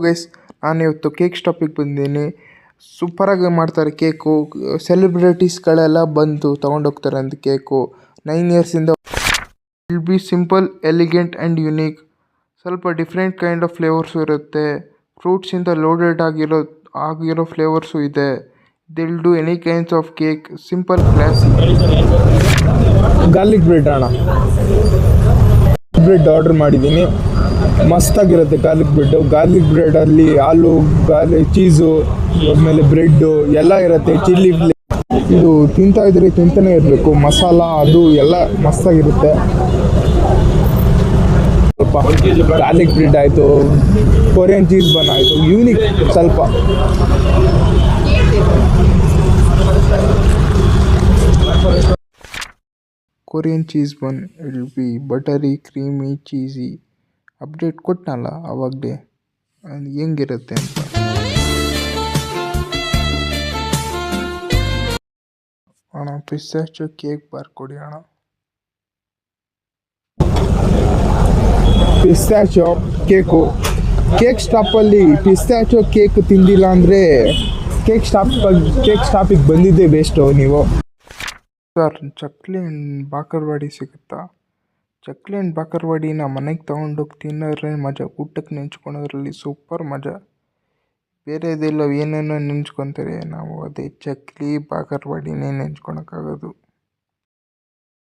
Guys, ನಾನು ಇವತ್ತು cake ಸ್ಟಾಪಿಗೆ ಬಂದಿದ್ದೀನಿ. ಸೂಪರಾಗಿ ಮಾಡ್ತಾರೆ ಕೇಕು. ಸೆಲೆಬ್ರಿಟೀಸ್ಗಳೆಲ್ಲ ಬಂದು ತೊಗೊಂಡೋಗ್ತಾರೆ ಅಂತ ಕೇಕು. 9 ಇಯರ್ಸಿಂದ will be simple, elegant and unique. ಸ್ವಲ್ಪ ಡಿಫ್ರೆಂಟ್ ಕೈಂಡ್ ಆಫ್ ಫ್ಲೇವರ್ಸು ಇರುತ್ತೆ. ಫ್ರೂಟ್ಸಿಂದ ಲೋಡೆಡ್ ಆಗಿರೋ ಫ್ಲೇವರ್ಸು ಇದೆ. They'll do any kinds of cake. Simple, classy. Garlic bread ಅಣ್ಣ, ಬ್ರೆಡ್ ಆರ್ಡರ್ ಮಾಡಿದ್ದೀನಿ. ಮಸ್ತಾಗಿರುತ್ತೆ ಗಾರ್ಲಿಕ್ ಬ್ರೆಡಲ್ಲಿ ಹಾಲು, ಚೀಸು, ಆಮೇಲೆ ಬ್ರೆಡ್ಡು ಎಲ್ಲ ಇರುತ್ತೆ. ಚಿಲ್ಲಿ ಇದು ತಿಂತಾ ಇದ್ರೆ ತಿಂತಾನೆ ಇರಬೇಕು. ಮಸಾಲ ಅದು ಎಲ್ಲ ಮಸ್ತಾಗಿರುತ್ತೆ. ಸ್ವಲ್ಪ ಗಾರ್ಲಿಕ್ ಬ್ರೆಡ್ ಆಯಿತು, ಕೊರಿಯನ್ ಚೀಸ್ ಬನ್ ಆಯಿತು, ಯೂನಿಕ್ ಸ್ವಲ್ಪ. Korean cheese bun will be buttery, creamy, cheesy. Update ಕೊಟ್ಟನಲ್ಲ ಅವಾಗಲೇ, ಅದು ಹೆಂಗಿರುತ್ತೆ ಅಂತ. ಅಣ್ಣ, ಪಿಸ್ತಾಚಿಯೋ ಕೇಕ್ ಬಾರ್ ಕೊಡಿ ಅಣ್ಣ. Pistachio cake. ಕೇಕ್ ಸ್ಟಾಪಲ್ಲಿ ಪಿಸ್ತಾಚಿಯೋ ಕೇಕ್ ತಿಂದಿಲ್ಲ ಅಂದರೆ ಕೇಕ್ ಸ್ಟಾಪಿಗೆ ಬಂದಿದ್ದೇ ಬೆಸ್ಟು ನೀವು. ಸರ್, ಚಕ್ಲಿ ಆ್ಯಂಡ್ ಬಾಕರ್ವಾಡಿ ಸಿಗುತ್ತಾ? ಚಕ್ಲಿ ಆ್ಯಂಡ್ ಬಾಕರ್ವಾಡಿನ ಮನೆಗೆ ತೊಗೊಂಡೋಗಿ ತಿನ್ನೋದ್ರೆ ಮಜಾ. ಊಟಕ್ಕೆ ನೆಂಚ್ಕೊಳೋದ್ರಲ್ಲಿ ಸೂಪರ್ ಮಜಾ. ಬೇರೆದೆಲ್ಲ ಏನೇನೋ ನೆಂಚ್ಕೊತಾರೆ, ನಾವು ಅದೇ ಚಕ್ಲಿ ಬಾಕರ್ವಾಡಿನೇ ನೆಂಚ್ಕೊಳಕ್ಕಾಗೋದು.